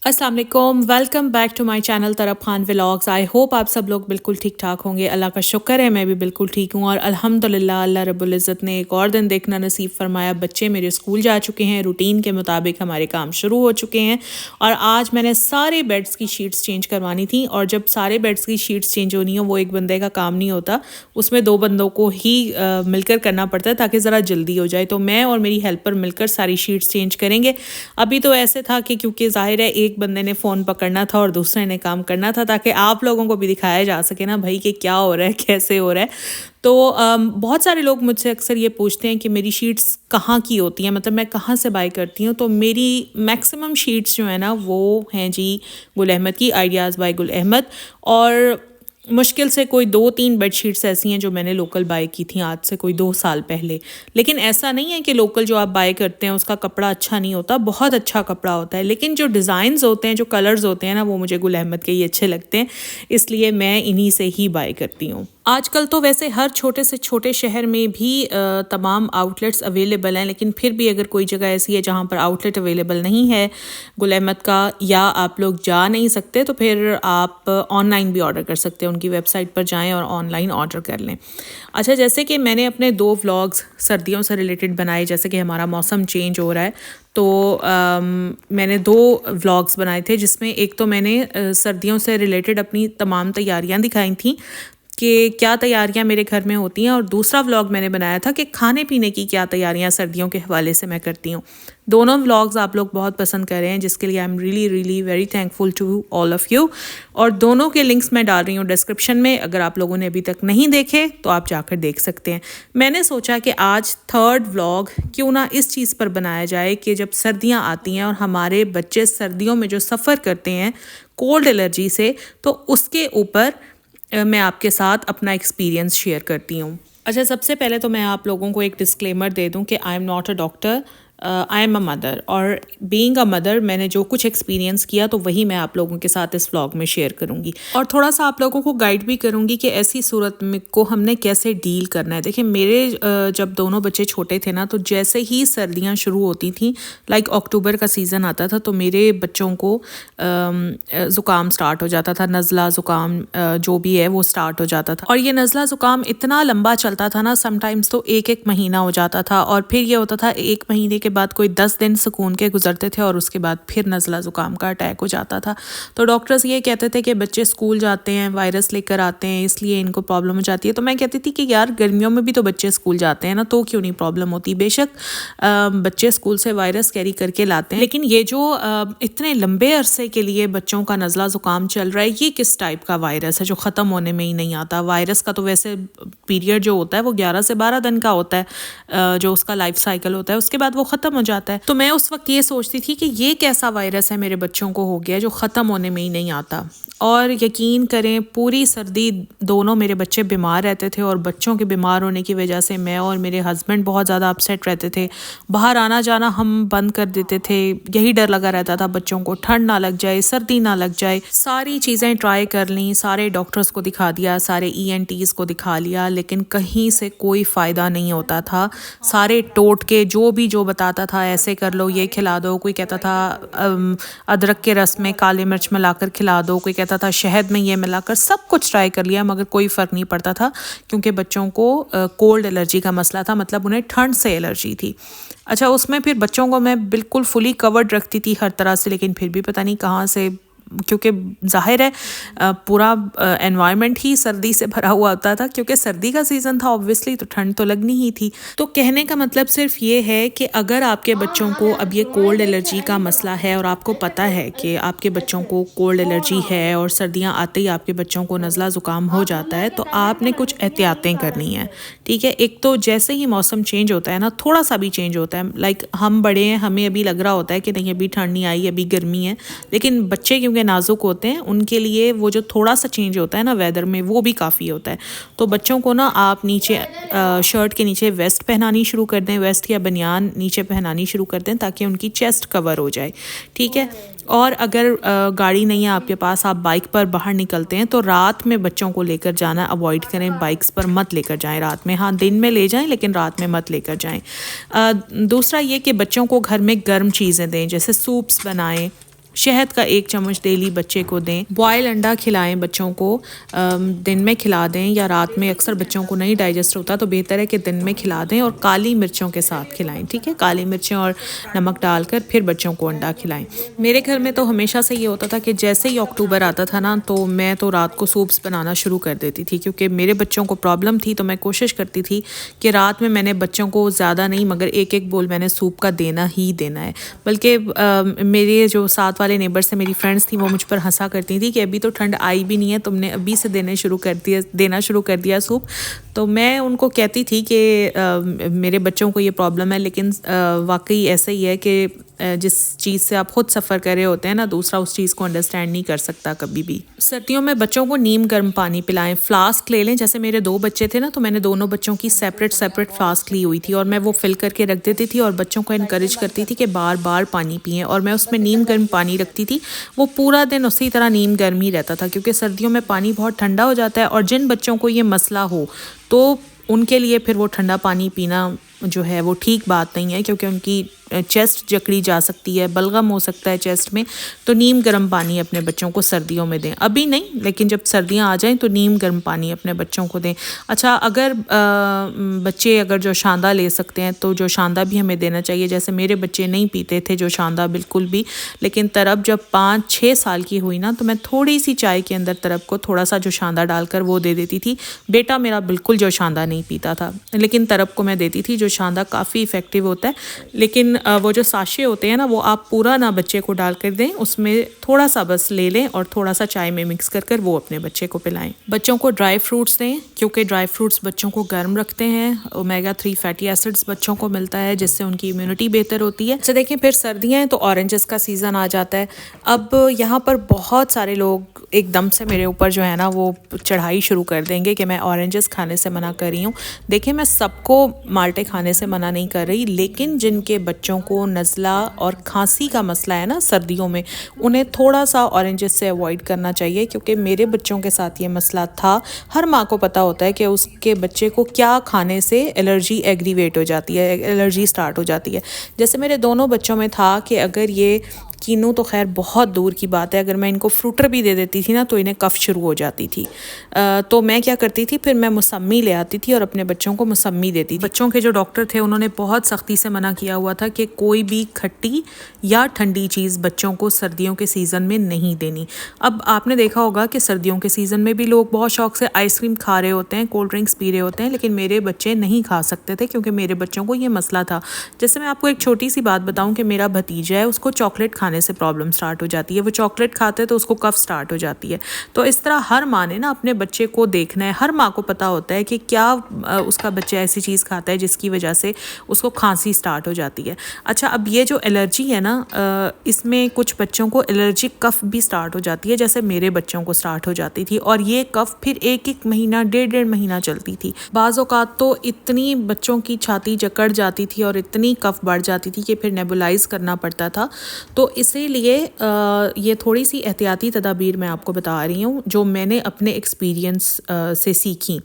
अस्सलाम वालेकुम, welcome back to my channel Taraf Khan vlogs. I hope आप सब लोग बिल्कुल ठीक ठाक होंगे। अल्लाह का शुक्र है मैं भी बिल्कुल ठीक हूँ और अल्हम्दुलिल्लाह अल्लाह रब्बुल इज़्ज़त ने एक और दिन देखना नसीब फरमाया। बच्चे मेरे स्कूल जा चुके हैं, रूटीन के मुताबिक हमारे काम शुरू हो चुके हैं और आज मैंने सारे बेड्स की शीट्स चेंज करवानी थी। और जब सारे बेड्स की शीट्स चेंज होनी हो वो एक बंदे का काम नहीं होता, उसमें दो बंदों को ही मिलकर करना पड़ता है ताकि ज़रा जल्दी हो जाए। तो मैं और मेरी हेल्पर मिलकर सारी शीट्स चेंज करेंगे। अभी तो ऐसे था कि क्योंकि ज़ाहिर है एक बंदे ने फ़ोन पकड़ना था और दूसरे ने काम करना था ताकि आप लोगों को भी दिखाया जा सके ना भाई कि क्या हो रहा है, कैसे हो रहा है। तो बहुत सारे लोग मुझसे अक्सर ये पूछते हैं कि मेरी शीट्स कहाँ की होती हैं, मतलब मैं कहाँ से बाय करती हूँ। तो मेरी मैक्सिमम शीट्स जो है ना वो हैं जी गुल अहमद की, आइडियाज़ बाय गुल अहमद। और मुश्किल से कोई 2-3 बेडशीट्स ऐसी हैं जो मैंने लोकल बाय की थी आज से कोई 2 साल पहले। लेकिन ऐसा नहीं है कि लोकल जो आप बाय करते हैं उसका कपड़ा अच्छा नहीं होता, बहुत अच्छा कपड़ा होता है। लेकिन जो डिज़ाइंस होते हैं, जो कलर्स होते हैं ना, वो मुझे गुल अहमद के ही अच्छे लगते हैं, इसलिए मैं इन्हीं से ही बाय करती हूँ। आजकल तो वैसे हर छोटे से छोटे शहर में भी तमाम आउटलेट्स अवेलेबल हैं, लेकिन फिर भी अगर कोई जगह ऐसी है जहाँ पर आउटलेट अवेलेबल नहीं है गुल अहमद का, या आप लोग जा नहीं सकते, तो फिर आप ऑनलाइन भी ऑर्डर कर सकते हैं। उनकी वेबसाइट पर जाएं और ऑनलाइन ऑर्डर कर लें। अच्छा, जैसे कि मैंने अपने 2 व्लॉग्स सर्दियों से रिलेटेड बनाए, जैसे कि हमारा मौसम चेंज हो रहा है, तो मैंने 2 व्लॉग्स बनाए थे जिसमें एक तो मैंने सर्दियों से रिलेटेड अपनी तमाम तैयारियां दिखाई थी कि क्या तैयारियां मेरे घर में होती हैं, और दूसरा व्लॉग मैंने बनाया था कि खाने पीने की क्या तैयारियां सर्दियों के हवाले से मैं करती हूँ। दोनों व्लॉग्स आप लोग बहुत पसंद कर रहे हैं, जिसके लिए I am really really very thankful to all of you. और दोनों के लिंक्स मैं डाल रही हूँ डिस्क्रिप्शन में, अगर आप लोगों ने अभी तक नहीं देखे तो आप जाकर देख सकते हैं। मैंने सोचा कि आज 3rd व्लॉग क्यों ना इस चीज़ पर बनाया जाए कि जब सर्दियाँ आती हैं और हमारे बच्चे सर्दियों में जो सफ़र करते हैं कोल्ड एलर्जी से, तो उसके ऊपर मैं आपके साथ अपना एक्सपीरियंस शेयर करती हूँ। अच्छा, सबसे पहले तो मैं आप लोगों को एक डिस्क्लेमर दे दूँ कि I am not a doctor, I am a mother, और बीइंग अ मदर मैंने जो कुछ एक्सपीरियंस किया तो वही मैं आप लोगों के साथ इस व्लॉग में शेयर करूँगी, और थोड़ा सा आप लोगों को गाइड भी करूँगी कि ऐसी सूरत में को हमने कैसे डील करना है। देखिए, मेरे जब दोनों बच्चे छोटे थे ना, तो जैसे ही सर्दियाँ शुरू होती थी, लाइक अक्टूबर का सीज़न आता था, तो मेरे बच्चों को ज़ुकाम स्टार्ट हो जाता था, नज़ला ज़ुकाम जो भी है वो स्टार्ट हो जाता था। और ये नज़ला ज़ुकाम इतना लंबा चलता था ना, समटाइम्स तो 1-1 महीना हो जाता था, और फिर ये होता था 1 महीने के बाद कोई 10 दिन सुकून के गुजरते थे और उसके बाद फिर नज़ला ज़ुकाम का अटैक हो जाता था। तो डॉक्टर्स ये कहते थे कि बच्चे स्कूल जाते हैं, वायरस लेकर आते हैं, इसलिए इनको प्रॉब्लम हो जाती है। तो मैं कहती थी कि यार गर्मियों में भी तो बच्चे स्कूल जाते हैं ना, तो क्यों नहीं प्रॉब्लम होती। बेशक बच्चे स्कूल से वायरस कैरी करके लाते हैं, लेकिन ये जो इतने लंबे अरसे के लिए बच्चों का नज़ला ज़ुकाम चल रहा है, ये किस टाइप का वायरस है जो ख़त्म होने में ही नहीं आता। वायरस का तो वैसे पीरियड जो होता है वो 11 से 12 दिन का होता है, जो उसका लाइफ साइकिल होता है, उसके बाद वो ख़त्म हो जाता है। तो मैं उस वक्त ये सोचती थी कि ये कैसा वायरस है मेरे बच्चों को हो गया जो ख़त्म होने में ही नहीं आता। और यकीन करें, पूरी सर्दी दोनों मेरे बच्चे बीमार रहते थे, और बच्चों के बीमार होने की वजह से मैं और मेरे हस्बैंड बहुत ज़्यादा अपसेट रहते थे। बाहर आना जाना हम बंद कर देते थे, यही डर लगा रहता था बच्चों को ठंड ना लग जाए, सर्दी ना लग जाए। सारी चीज़ें ट्राई कर ली, सारे डॉक्टर्स को दिखा दिया, सारे ENTs को दिखा लिया, लेकिन कहीं से कोई फ़ायदा नहीं होता था। सारे टोटके जो बताता था, ऐसे कर लो, ये खिला दो, कोई कहता था अदरक के रस में काली मिर्च मिलाकर खिला दो, कोई कहता था शहद में ये मिलाकर, सब कुछ ट्राई कर लिया मगर कोई फ़र्क नहीं पड़ता था, क्योंकि बच्चों को कोल्ड एलर्जी का मसला था, मतलब उन्हें ठंड से एलर्जी थी। अच्छा, उसमें फिर बच्चों को मैं बिल्कुल फुली कवर्ड रखती थी हर तरह से, लेकिन फिर भी पता नहीं कहाँ से, क्योंकि जाहिर है पूरा एनवायरनमेंट ही सर्दी से भरा हुआ होता था, क्योंकि सर्दी का सीज़न था ऑब्वियसली, तो ठंड तो लगनी ही थी। तो कहने का मतलब सिर्फ ये है कि अगर आपके बच्चों को अब ये कोल्ड एलर्जी का मसला है और आपको पता है कि आपके बच्चों को कोल्ड एलर्जी है और सर्दियाँ आते ही आपके बच्चों को नज़ला ज़ुकाम हो जाता है, तो आपने कुछ एहतियातें करनी हैं, ठीक है। एक तो जैसे ही मौसम चेंज होता है ना, थोड़ा सा भी चेंज होता है, लाइक हम बड़े हैं, हमें अभी लग रहा होता है कि नहीं अभी ठंड नहीं आई, अभी गर्मी है, लेकिन बच्चे क्योंकि नाजुक होते हैं, उनके लिए वो जो थोड़ा सा चेंज होता है ना वेदर में, वो भी काफ़ी होता है। तो बच्चों को ना आप नीचे शर्ट के नीचे वेस्ट पहनानी शुरू कर दें, वेस्ट या बनियान नीचे पहनानी शुरू कर दें, ताकि उनकी चेस्ट कवर हो जाए, ठीक है। और अगर गाड़ी नहीं है आपके पास, आप बाइक पर बाहर निकलते हैं, तो रात में बच्चों को लेकर जाना अवॉइड करें, बाइक्स पर मत लेकर जाएं रात में। हाँ, दिन में ले जाएं, लेकिन रात में मत लेकर जाएं। दूसरा ये कि बच्चों को घर में गर्म चीज़ें दें, जैसे सूप्स बनाएं, शहद का 1 चम्मच डेली बच्चे को दें। बॉयल अंडा खिलाएं बच्चों को, दिन में खिला दें या रात में। अक्सर बच्चों को नहीं डाइजेस्ट होता तो बेहतर है कि दिन में खिला दें और काली मिर्चों के साथ खिलाएं, ठीक है। काली मिर्चें और नमक डालकर फिर बच्चों को अंडा खिलाएं। मेरे घर में तो हमेशा से ये होता था कि जैसे ही अक्टूबर आता था ना तो मैं तो रात को सूप्स बनाना शुरू कर देती थी, क्योंकि मेरे बच्चों को प्रॉब्लम थी। तो मैं कोशिश करती थी कि रात में मैंने बच्चों को ज़्यादा नहीं मगर 1-1 बोल मैंने सूप का देना ही देना है। बल्कि मेरे जो साथ वाले नेबर से मेरी फ्रेंड्स थी वो मुझ पर हंसा करती थी कि अभी तो ठंड आई भी नहीं है, तुमने अभी से देना शुरू कर दिया सूप। तो मैं उनको कहती थी कि मेरे बच्चों को ये प्रॉब्लम है, लेकिन वाकई ऐसा ही है कि जिस चीज़ से आप खुद सफ़र कर रहे होते हैं ना, दूसरा उस चीज़ को अंडरस्टैंड नहीं कर सकता कभी भी। सर्दियों में बच्चों को नीम गर्म पानी पिलाएं। फ्लास्क ले लें, जैसे मेरे 2 बच्चे थे ना तो मैंने दोनों बच्चों की सेपरेट फ्लास्क ली हुई थी और मैं वो फिल करके रख देती थी और बच्चों को इनकरेज करती थी कि बार बार पानी पिएं। और मैं उसमें नीम गर्म पानी रखती थी, वो पूरा दिन उसी तरह नीम गर्म ही रहता था, क्योंकि सर्दियों में पानी बहुत ठंडा हो जाता है। और जिन बच्चों को ये मसला हो तो उनके लिए फिर वो ठंडा पानी पीना जो है वो ठीक बात नहीं है, क्योंकि उनकी चेस्ट जकड़ी जा सकती है, बलगम हो सकता है चेस्ट में। तो नीम गर्म पानी अपने बच्चों को सर्दियों में दें। अभी नहीं, लेकिन जब सर्दियां आ जाएं तो नीम गर्म पानी अपने बच्चों को दें। अच्छा, अगर बच्चे अगर जो शांदा ले सकते हैं तो जो शांदा भी हमें देना चाहिए। जैसे मेरे बच्चे नहीं पीते थे जो शांदा बिल्कुल भी, लेकिन तरब जब 5-6 साल की हुई ना तो मैं थोड़ी सी चाय के अंदर तरब को थोड़ा सा जो शांदा डालकर वो दे देती थी। बेटा मेरा बिल्कुल जो शांदा नहीं पीता था, लेकिन तरब को मैं देती थी। जो शांदा काफ़ी इफ़ेक्टिव होता है, लेकिन वो जो साशे होते हैं ना वो आप पूरा ना बच्चे को डाल कर दें, उसमें थोड़ा सा बस ले लें और थोड़ा सा चाय में मिक्स कर कर वो अपने बच्चे को पिलाएं। बच्चों को ड्राई फ्रूट्स दें, क्योंकि ड्राई फ्रूट्स बच्चों को गर्म रखते हैं। ओमेगा 3 फैटी एसिड्स बच्चों को मिलता है, जिससे उनकी इम्यूनिटी बेहतर होती है। अच्छा देखें, फिर सर्दियाँ हैं तो ऑरेंजेस का सीज़न आ जाता है। अब यहाँ पर बहुत सारे लोग एकदम से मेरे ऊपर जो है ना वो चढ़ाई शुरू कर देंगे कि मैं ऑरेंजेस खाने से मना कर रही हूँ। देखिए, मैं सबको माल्टे खाने से मना नहीं कर रही, लेकिन जिनके बच्चों को नज़ला और खांसी का मसला है ना सर्दियों में, उन्हें थोड़ा सा ऑरेंजेस से अवॉइड करना चाहिए, क्योंकि मेरे बच्चों के साथ ये मसला था। हर माँ को पता होता है कि उसके बच्चे को क्या खाने से एलर्जी एग्रीवेट हो जाती है, एलर्जी स्टार्ट हो जाती है। जैसे मेरे दोनों बच्चों में था कि अगर ये कीनू तो खैर बहुत दूर की बात है, अगर मैं इनको फ्रूटर भी दे देती थी ना तो इन्हें कफ शुरू हो जाती थी। तो मैं क्या करती थी, फिर मैं मौसमी ले आती थी और अपने बच्चों को मौसमी देती थी। बच्चों के जो डॉक्टर थे उन्होंने बहुत सख्ती से मना किया हुआ था कि कोई भी खट्टी या ठंडी चीज़ बच्चों को सर्दियों के सीज़न में नहीं देनी। अब आपने देखा होगा कि सर्दियों के सीज़न में भी लोग बहुत शौक से आइसक्रीम खा रहे होते हैं, कोल्ड ड्रिंक्स पी रहे होते हैं, लेकिन मेरे बच्चे नहीं खा सकते थे क्योंकि मेरे बच्चों को ये मसला था। जैसे मैं आपको एक छोटी सी बात बताऊँ कि मेरा भतीजा है, उसको चॉकलेट खाने से प्रॉब्लम स्टार्ट हो जाती है। वो चॉकलेट खाते तो उसको कफ स्टार्ट हो जाती है। तो इस तरह हर माँ ने ना अपने बच्चे को देखना है। हर माँ को पता होता है कि क्या उसका बच्चा ऐसी चीज़ खाता है जिसकी वजह से उसको खांसी स्टार्ट हो जाती है। अच्छा, अब ये जो एलर्जी है ना, इसमें कुछ बच्चों को एलर्जिक कफ भी स्टार्ट हो जाती है, जैसे मेरे बच्चों को स्टार्ट हो जाती थी। और ये कफ फिर 1-1 महीना 1.5 महीना चलती थी। बाज़ औक़ात तो इतनी बच्चों की छाती जकड़ जाती थी और इतनी कफ बढ़ जाती थी कि फिर नेबुलाइज करना पड़ता था। तो इसीलिए ये थोड़ी सी एहतियाती तदाबीर मैं आपको बता रही हूँ जो मैंने अपने एक्सपीरियंस से सीखी।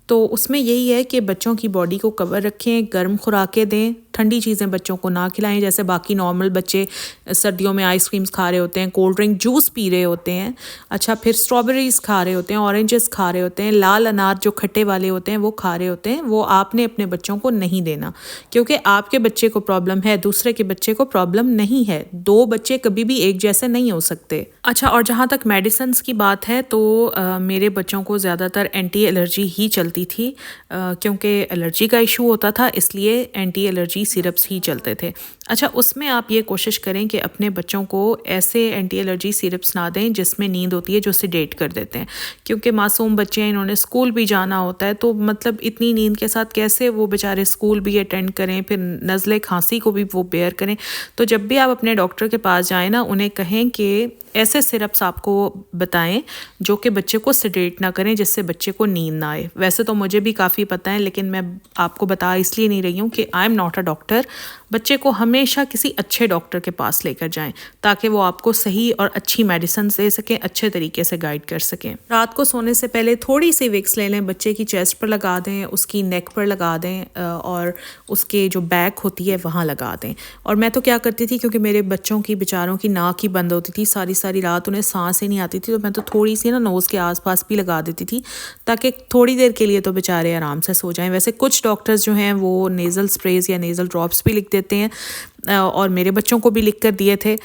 तो उसमें यही है कि बच्चों की बॉडी को कवर रखें, गर्म खुराकें दें, ठंडी चीज़ें बच्चों को ना खिलाएं। जैसे बाकी नॉर्मल बच्चे सर्दियों में आइसक्रीम्स खा रहे होते हैं, कोल्ड ड्रिंक जूस पी रहे होते हैं। अच्छा, फिर स्ट्रॉबेरीज़ खा रहे होते हैं, ऑरेंजेस खा रहे होते हैं, लाल अनार जो खट्टे वाले होते हैं वो खा रहे होते हैं। वो आपने अपने बच्चों को नहीं देना, क्योंकि आपके बच्चे को प्रॉब्लम है, दूसरे के बच्चे को प्रॉब्लम नहीं है। 2 बच्चे कभी भी एक जैसे नहीं हो सकते। अच्छा, और जहाँ तक मेडिसिन्स की बात है तो मेरे बच्चों को ज़्यादातर एंटी एलर्जी ही चलती थी, क्योंकि एलर्जी का इशू होता था, इसलिए एंटी एलर्जी सिरप्स ही चलते थे। अच्छा, उसमें आप ये कोशिश करें कि अपने बच्चों को ऐसे एंटी एलर्जी सिरप्स ना दें जिसमें नींद होती है, जो सेडेट कर देते हैं, क्योंकि मासूम बच्चे हैं, इन्होंने स्कूल भी जाना होता है। तो मतलब इतनी नींद के साथ कैसे वो बेचारे स्कूल भी अटेंड करें, फिर नज़ले खांसी को भी वो बेयर करें। तो जब भी आप अपने डॉक्टर के पास जाएँ ना, उन्हें कहें कि ऐसे सिरप्स आपको बताएं जो कि बच्चे को सेडेट ना करें, जिससे बच्चे को नींद ना आए। वैसे तो मुझे भी काफ़ी पता है, लेकिन मैं आपको बता इसलिए नहीं रही हूँ कि I am not a doctor, बच्चे को हमेशा किसी अच्छे डॉक्टर के पास लेकर जाएं ताकि वो आपको सही और अच्छी मेडिसिन दे सकें, अच्छे तरीके से गाइड कर सकें। रात को सोने से पहले थोड़ी सी विक्स ले लें, बच्चे की चेस्ट पर लगा दें, उसकी नेक पर लगा दें और उसके जो बैक होती है वहाँ लगा दें। और मैं तो क्या करती थी, क्योंकि मेरे बच्चों की बेचारों की नाक ही बंद होती थी, सारी सारी रात उन्हें सांस ही नहीं आती थी, तो मैं तो थोड़ी सी ना नोज़ के आसपास भी लगा देती थी ताकि थोड़ी देर के लिए तो बेचारे आराम से सो जाएं। वैसे कुछ डॉक्टर्स जो हैं वो नेज़ल स्प्रेज या नेज़ल ड्रॉप्स भी लिख देते हैं और मेरे बच्चों को भी लिख कर दिए थे।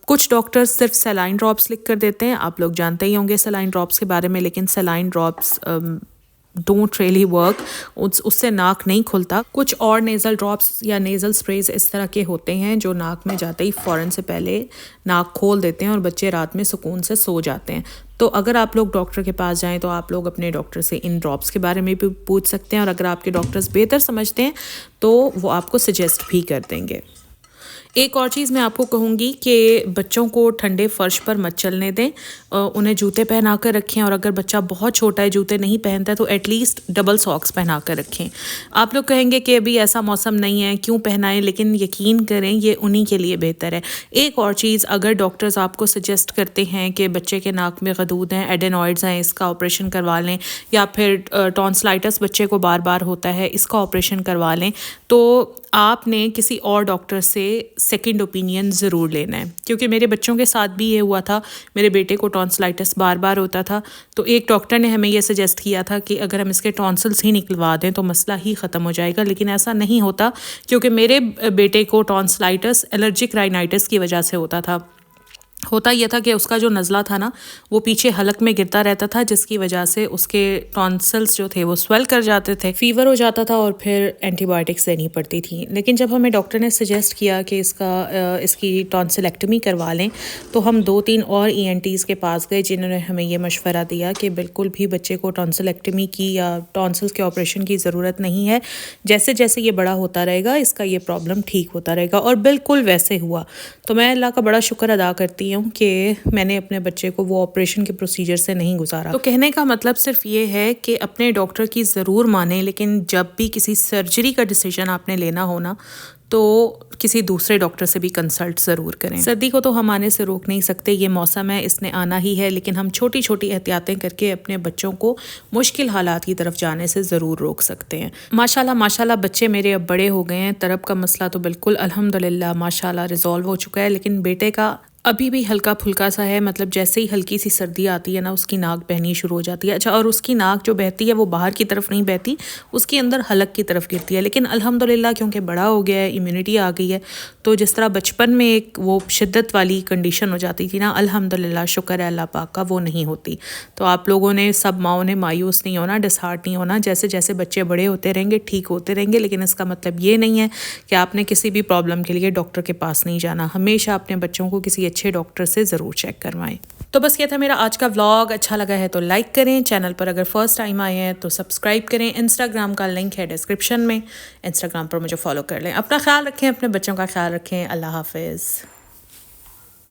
कुछ डॉक्टर्स सिर्फ सलाइन ड्रॉप्स लिख कर देते हैं, आप लोग जानते ही होंगे सलाइन ड्रॉप्स के बारे में, लेकिन saline drops don't really work, उससे नाक नहीं खुलता। कुछ और नेज़ल ड्रॉप्स या नेज़ल स्प्रेज इस तरह के होते हैं जो नाक में जाते ही फ़ौरन से पहले नाक खोल देते हैं और बच्चे रात में सुकून से सो जाते हैं। तो अगर आप लोग डॉक्टर के पास जाएं तो आप लोग अपने डॉक्टर से इन ड्रॉप्स के बारे में भी पूछ सकते हैं, और अगर आपके डॉक्टर्स बेहतर समझते हैं तो वो आपको सजेस्ट भी कर देंगे। एक और चीज़ मैं आपको कहूँगी कि बच्चों को ठंडे फर्श पर मत चलने दें, उन्हें जूते पहना कर रखें, और अगर बच्चा बहुत छोटा है, जूते नहीं पहनता है, तो एटलीस्ट डबल सॉक्स पहना कर रखें। आप लोग कहेंगे कि अभी ऐसा मौसम नहीं है, क्यों पहनाएं, लेकिन यकीन करें ये उन्हीं के लिए बेहतर है। एक और चीज़, अगर डॉक्टर्स आपको सजेस्ट करते हैं कि बच्चे के नाक में गदूद हैं, एडेनॉइड्स हैं, इसका ऑपरेशन करवा लें, या फिर टॉन्सिलाइटिस बच्चे को बार बार होता है, इसका ऑपरेशन करवा लें, तो आपने किसी और डॉक्टर से सेकंड ओपिनियन ज़रूर लेना है। क्योंकि मेरे बच्चों के साथ भी ये हुआ था, मेरे बेटे को टॉन्सिलाइटिस बार बार होता था, तो एक डॉक्टर ने हमें ये सजेस्ट किया था कि अगर हम इसके टॉन्सिल्स ही निकलवा दें तो मसला ही ख़त्म हो जाएगा, लेकिन ऐसा नहीं होता, क्योंकि मेरे बेटे को टॉन्सिलाइटिस एलर्जिक राइनाइटिस की वजह से होता था। होता यह था कि उसका जो नज़ला था ना वो पीछे हलक में गिरता रहता था, जिसकी वजह से उसके टॉन्सिल्स जो थे वो स्वेल कर जाते थे, फीवर हो जाता था और फिर एंटीबायोटिक्स देनी पड़ती थी। लेकिन जब हमें डॉक्टर ने सजेस्ट किया कि इसकी टॉन्सिलेक्टमी करवा लें, तो हम 2-3 और ENTs के पास गए जिन्होंने हमें ये मशवरा दिया कि बिल्कुल भी बच्चे को टॉन्सिलेक्टमी की या टॉन्सिल्स के ऑपरेशन की ज़रूरत नहीं है, जैसे जैसे ये बड़ा होता रहेगा इसका ये प्रॉब्लम ठीक होता रहेगा। और बिल्कुल वैसे हुआ। तो मैं अल्लाह का बड़ा शुक्र अदा करती हूँ कि मैंने अपने बच्चे को वो ऑपरेशन के प्रोसीजर से नहीं गुजारा। तो कहने का मतलब सिर्फ ये है कि अपने डॉक्टर की ज़रूर माने, लेकिन जब भी किसी सर्जरी का डिसीजन आपने लेना हो ना, तो किसी दूसरे डॉक्टर से भी कंसल्ट ज़रूर करें। सर्दी को तो हम आने से रोक नहीं सकते, ये मौसम है, इसने आना ही है, लेकिन हम छोटी छोटी एहतियातें करके अपने बच्चों को मुश्किल हालात की तरफ जाने से ज़रूर रोक सकते हैं। माशाल्लाह माशाल्लाह बच्चे मेरे अब बड़े हो गए हैं, तरब का मसला तो बिल्कुल अल्हम्दुलिल्लाह माशाल्लाह रिजॉल्व हो चुका है, लेकिन बेटे का अभी भी हल्का फुल्का सा है। मतलब जैसे ही हल्की सी सर्दी आती है ना, उसकी नाक बहनी शुरू हो जाती है। अच्छा, और उसकी नाक जो बहती है वो बाहर की तरफ नहीं बहती, उसके अंदर हलक की तरफ गिरती है। लेकिन अल्हम्दुलिल्लाह क्योंकि बड़ा हो गया है, इम्यूनिटी आ गई है, तो जिस तरह बचपन में एक वो शिद्दत वाली कंडीशन हो जाती थी ना, अल्हम्दुलिल्लाह शुक्र है अल्लाह पाक का, वो नहीं होती। तो आप लोगों ने, सब माओं ने मायूस नहीं होना, डिसहार्ट नहीं होना। जैसे जैसे बच्चे बड़े होते रहेंगे ठीक होते रहेंगे, लेकिन इसका मतलब ये नहीं है कि आपने किसी भी प्रॉब्लम के लिए डॉक्टर के पास नहीं जाना। हमेशा अपने बच्चों को किसी अच्छे डॉक्टर से ज़रूर चेक करवाएं। तो बस ये था मेरा आज का व्लॉग। अच्छा लगा है तो लाइक करें, चैनल पर अगर फर्स्ट टाइम आए हैं तो सब्सक्राइब करें। इंस्टाग्राम का लिंक है डिस्क्रिप्शन में, इंस्टाग्राम पर मुझे फॉलो कर लें। अपना ख्याल रखें, अपने बच्चों का ख्याल रखें। अल्लाह हाफिज़।